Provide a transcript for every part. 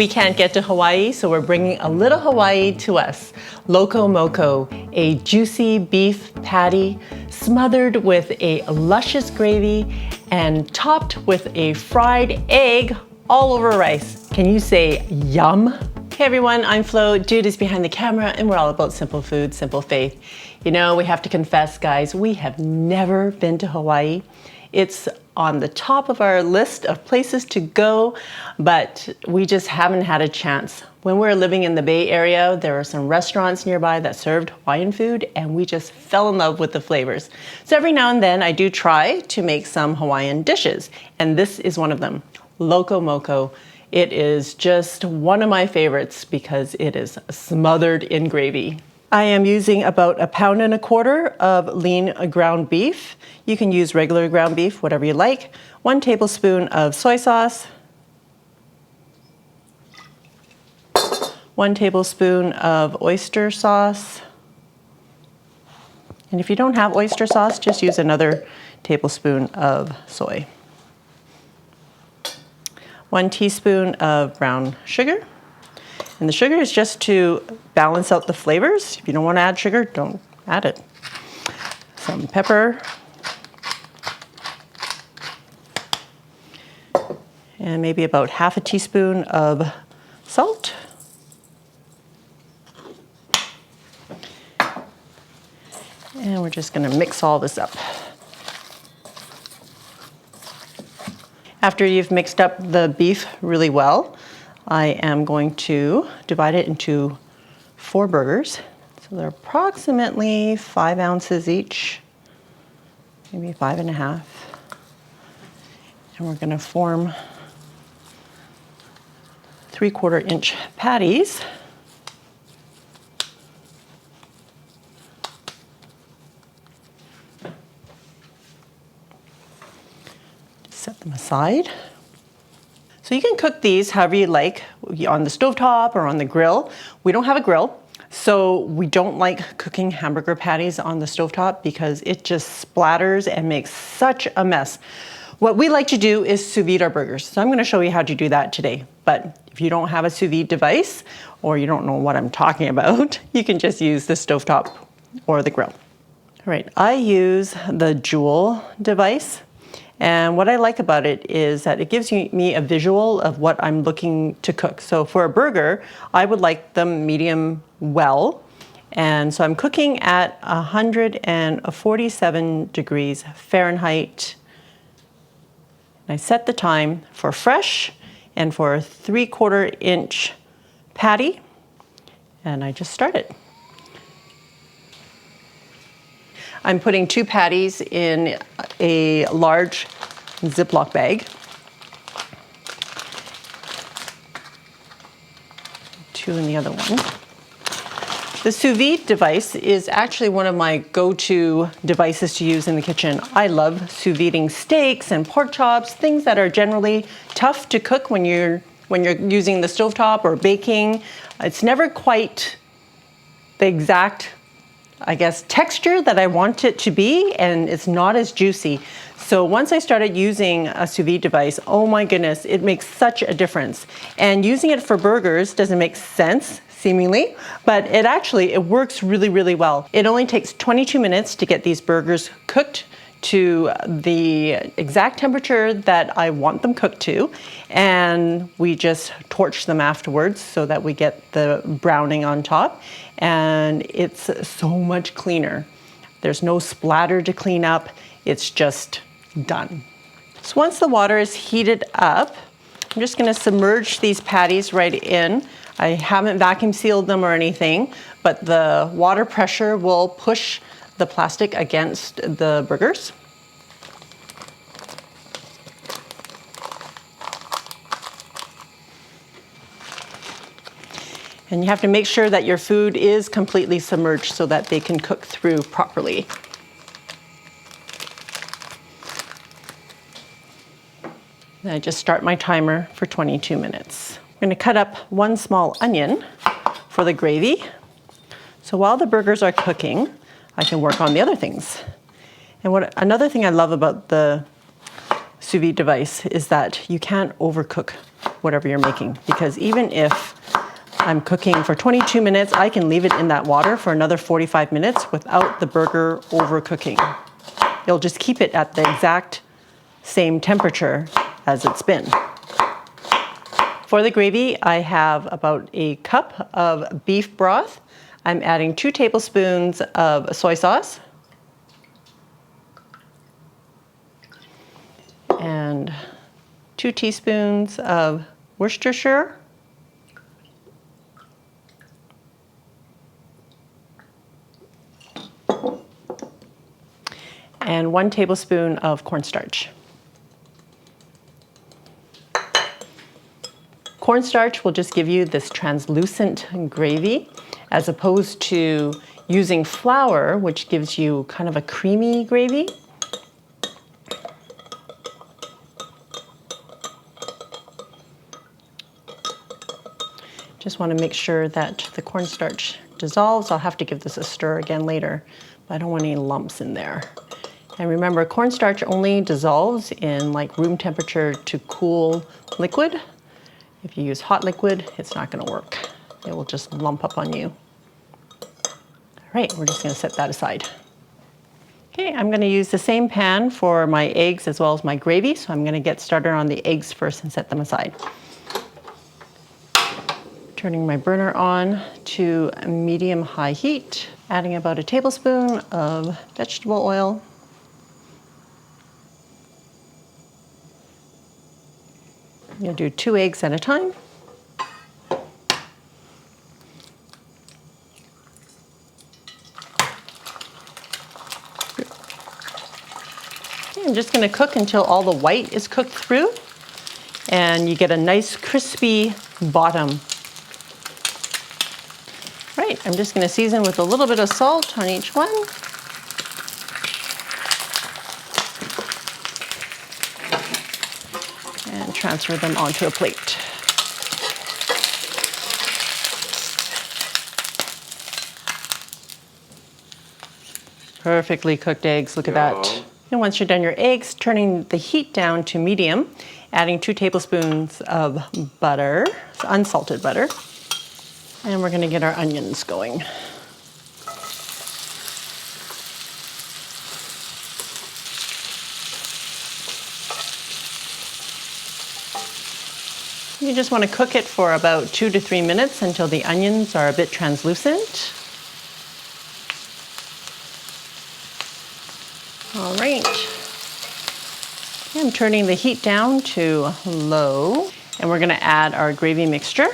We can't get to Hawaii, so we're bringing a little Hawaii to us. Loco Moco, a juicy beef patty smothered with a luscious gravy and topped with a fried egg all over rice. Can you say yum? Hey everyone, I'm Flo, Dude is behind the camera, and we're all about simple food, simple faith. You know, we have to confess, guys, we have never been to Hawaii. It's on the top of our list of places to go, but we just haven't had a chance. When we were living in the Bay Area, there were some restaurants nearby that served Hawaiian food, and we just fell in love with the flavors. So every now and then I do try to make some Hawaiian dishes, and this is one of them, Loco Moco. It is just one of my favorites because it is smothered in gravy. I am using about 1.25 pounds of lean ground beef. You can use regular ground beef, whatever you like. 1 tablespoon of soy sauce. 1 tablespoon of oyster sauce. And if you don't have oyster sauce, just use another tablespoon of soy. 1 teaspoon of brown sugar. And the sugar is just to balance out the flavors. If you don't want to add sugar, don't add it. Some pepper. And maybe about 1/2 teaspoon of salt. And we're just going to mix all this up. After you've mixed up the beef really well, I am going to divide it into 4 burgers. So they're approximately 5 ounces each, maybe 5.5. And we're going to form 3/4 inch patties. Set them aside. So you can cook these however you like, on the stovetop or on the grill. We don't have a grill, so we don't like cooking hamburger patties on the stovetop because it just splatters and makes such a mess. What we like to do is sous vide our burgers. So I'm going to show you how to do that today. But if you don't have a sous vide device, or you don't know what I'm talking about, you can just use the stovetop or the grill. All right, I use the Joule device. And what I like about it is that it gives me a visual of what I'm looking to cook. So for a burger, I would like them medium well. And so I'm cooking at 147 degrees Fahrenheit. And I set the time for fresh and for a 3/4 inch patty. And I just start it. I'm putting 2 patties in a large Ziploc bag. 2 in the other one. The sous vide device is actually one of my go-to devices to use in the kitchen. I love sous videing steaks and pork chops, things that are generally tough to cook when you're using the stovetop or baking. It's never quite the exact, I guess, texture that I want it to be, and it's not as juicy. So once I started using a sous vide device, oh my goodness, it makes such a difference. And using it for burgers doesn't make sense, seemingly, but it works really, really well. It only takes 22 minutes to get these burgers cooked to the exact temperature that I want them cooked to, and we just torch them afterwards so that we get the browning on top, and it's so much cleaner. There's no splatter to clean up, it's just done. So once the water is heated up, I'm just going to submerge these patties right in. I haven't vacuum sealed them or anything, but the water pressure will push the plastic against the burgers. And you have to make sure that your food is completely submerged so that they can cook through properly. Then I just start my timer for 22 minutes. I'm going to cut up 1 small onion for the gravy. So while the burgers are cooking, I can work on the other things. And another thing I love about the sous vide device is that you can't overcook whatever you're making, because even if I'm cooking for 22 minutes, I can leave it in that water for another 45 minutes without the burger overcooking. You'll just keep it at the exact same temperature as it's been. For the gravy, I have about a cup of beef broth. I'm adding 2 tablespoons of soy sauce and 2 teaspoons of Worcestershire, and 1 tablespoon of cornstarch. Cornstarch will just give you this translucent gravy as opposed to using flour, which gives you kind of a creamy gravy. Just want to make sure that the cornstarch dissolves. I'll have to give this a stir again later, but I don't want any lumps in there. And remember, cornstarch only dissolves in like room temperature to cool liquid. If you use hot liquid, it's not going to work. It will just lump up on you. All right, we're just going to set that aside. Okay, I'm going to use the same pan for my eggs as well as my gravy, so I'm going to get started on the eggs first and set them aside. Turning my burner on to medium-high heat, adding about a tablespoon of vegetable oil. I'm going to do 2 eggs at a time. Okay, I'm just going to cook until all the white is cooked through and you get a nice crispy bottom. Right, I'm just going to season with a little bit of salt on each one. And transfer them onto a plate. Perfectly cooked eggs, look at that. And once you're done your eggs, turning the heat down to medium, adding 2 tablespoons of butter, unsalted butter. And we're going to get our onions going. You just want to cook it for about 2 to 3 minutes until the onions are a bit translucent. All right. I'm turning the heat down to low, and we're going to add our gravy mixture.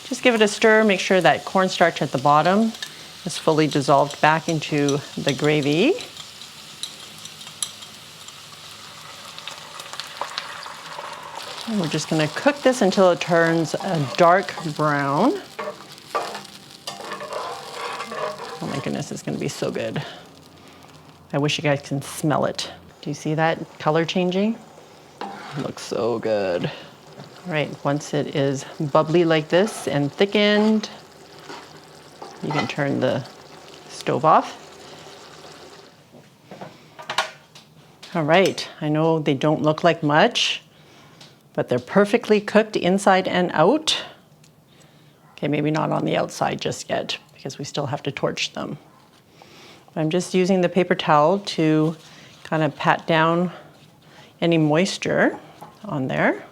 Just give it a stir, make sure that cornstarch at the bottom is fully dissolved back into the gravy. And we're just going to cook this until it turns a dark brown. Oh my goodness, it's going to be so good. I wish you guys can smell it. Do you see that color changing? It looks so good. All right, once it is bubbly like this and thickened, you can turn the stove off. All right, I know they don't look like much, but they're perfectly cooked inside and out. Okay, maybe not on the outside just yet because we still have to torch them. But I'm just using the paper towel to kind of pat down any moisture on there.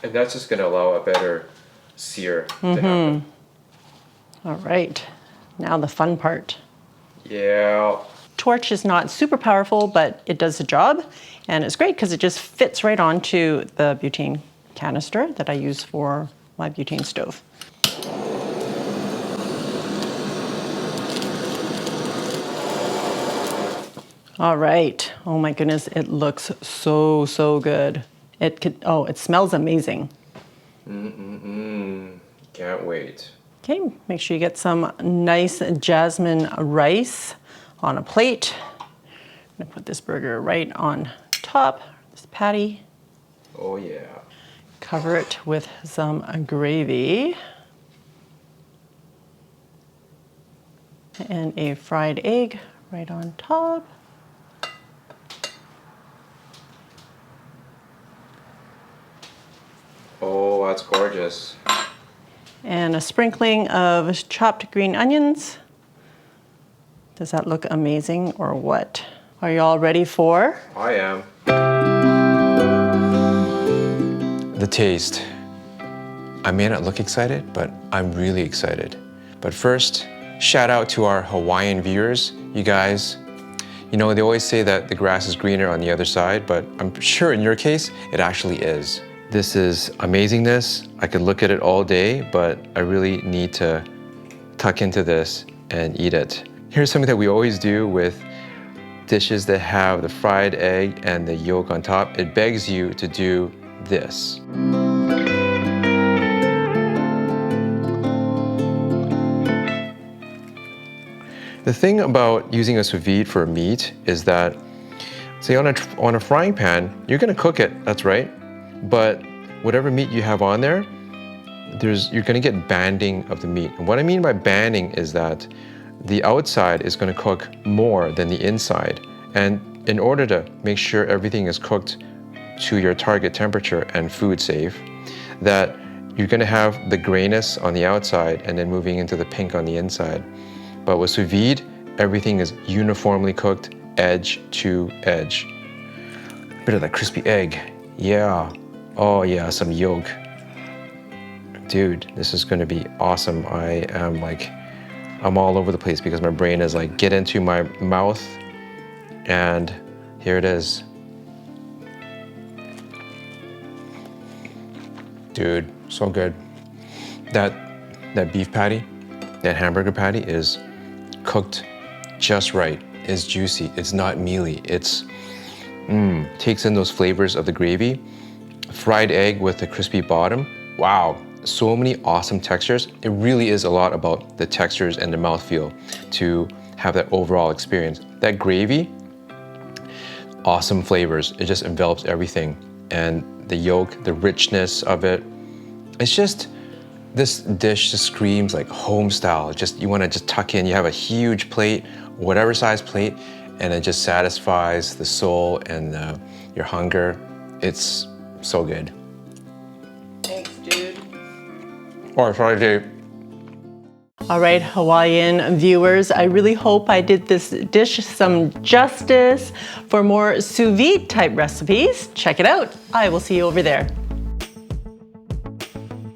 And that's just going to allow a better sear to happen. All right, now the fun part. Yeah. Torch is not super powerful, but it does the job. And it's great because it just fits right onto the butane canister that I use for my butane stove. All right, oh my goodness, it looks so, so good. It smells amazing. Can't wait. Okay, make sure you get some nice jasmine rice on a plate. I'm gonna put this burger right on top, this patty. Oh yeah. Cover it with some gravy. And a fried egg right on top. that's gorgeous. And a sprinkling of chopped green onions. Does that look amazing or what? Are you all ready for? I am. The taste. I may not look excited, but I'm really excited. But first, shout out to our Hawaiian viewers. You guys, you know, they always say that the grass is greener on the other side, but I'm sure in your case, it actually is. This is amazingness. I could look at it all day, but I really need to tuck into this and eat it. Here's something that we always do with dishes that have the fried egg and the yolk on top. It begs you to do this. The thing about using a sous vide for meat is that, say on a frying pan, you're gonna cook it, that's right. But whatever meat you have on there, you're gonna get banding of the meat. And what I mean by banding is that the outside is gonna cook more than the inside. And in order to make sure everything is cooked to your target temperature and food safe, that you're gonna have the grayness on the outside and then moving into the pink on the inside. But with sous vide, everything is uniformly cooked edge to edge. A bit of that crispy egg, yeah. Oh yeah, some yolk. Dude, this is gonna be awesome. I'm all over the place because my brain is like, get into my mouth, and here it is. Dude, so good. That beef patty, that hamburger patty is cooked just right. It's juicy, it's not mealy. It's, takes in those flavors of the gravy. Fried egg with the crispy bottom. Wow, so many awesome textures. It really is a lot about the textures and the mouthfeel to have that overall experience. That gravy, awesome flavors. It just envelops everything. And the yolk, the richness of it. It's just, this dish just screams like home style. You wanna just tuck in, you have a huge plate, whatever size plate, and it just satisfies the soul and your hunger. It's so good. Thanks, dude. Oh, sorry, Dave. All right, Hawaiian viewers, I really hope I did this dish some justice. For more sous vide type recipes, check it out. I will see you over there.